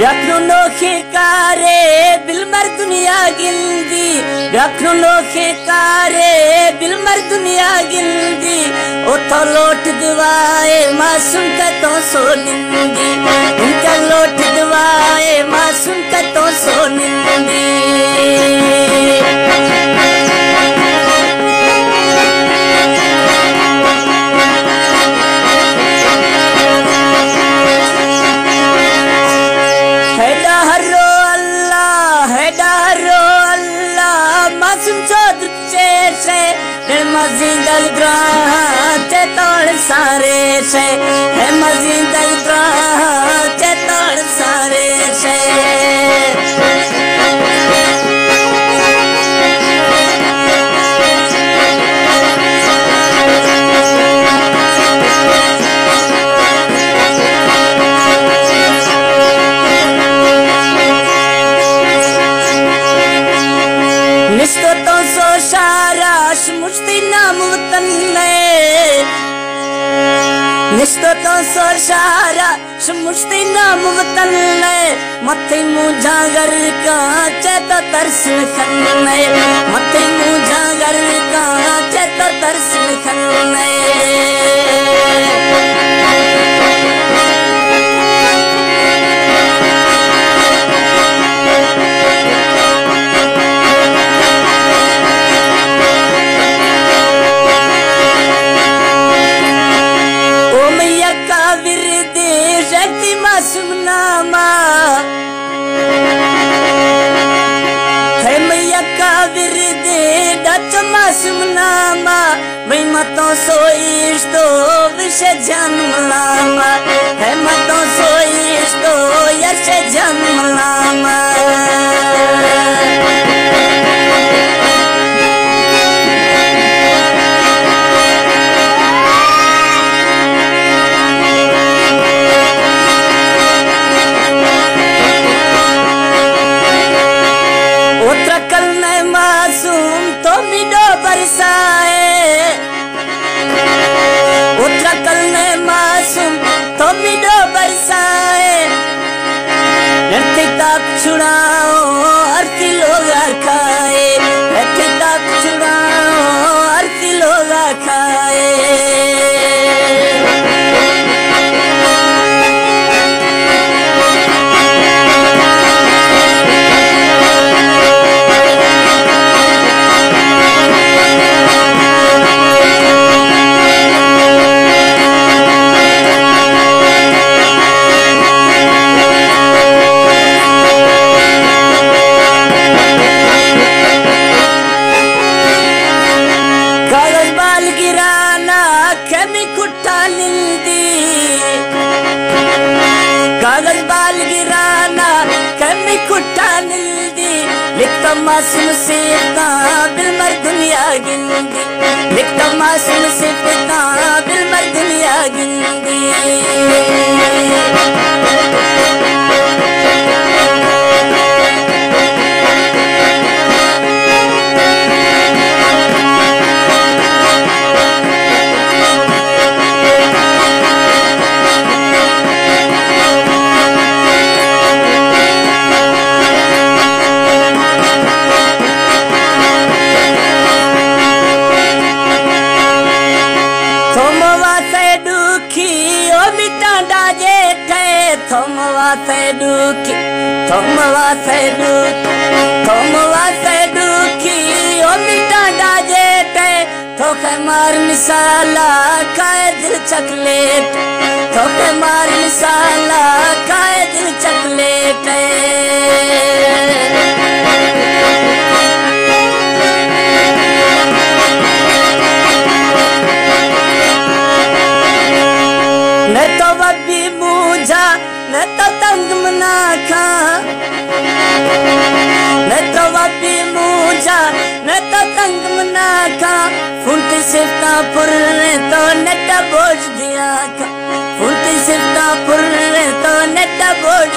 रखनो नोखे कारे बिलमर दुनिया गिंदी रखनो नोखे कारे बिलमर दुनिया गिंदी उठो लोट दवाए मासूम का तो सो निंदी उनका लोट दवाए मासूम का तो सो निंदी मजीदल ग्राचे तोड़ सारे से है मजीदल ग्राचे तोड़ सारे से निस्तो तो सो शाराश मुश्ती नाम वतन निस्तो तो सो शाराश मुश्ती नाम वतन मथे मुझा घर का चेतो तरसन खन मथे मुझा घर का चेतो तरसन खन मासूम नामा है मैया का विरदे डच मासूम नामा वही मतों सोईश तो विषय जन्म लामा है मतों सोईश तो यश जन्म लामा उत्तराखंड में मासूम तो मिडो बरसाए नृत्य तक छुड़ाओ आरती लोग खाए नृत्य तक छुड़ाओ आरती लोग खाए कागज बाल गिराना कमी कुट्टा निल्दी लिखता मासूम से बिलमर दुनिया गिंदी लिखता मासूम से बिलमर दुनिया गिंदी मार मिसाला काए दिल चकलेट थोके मार मिसाला काए दिल चकलेट न तो बब्बी मूझा न तो तंग मना खा न तो बब्बी मूझा न तो तंग मना खा फुंटी सिफ्ता फुर्रे तो नेटा बोझ दिया खा फुंटी सिफ्ता फुर्रे तो नेटा बोझ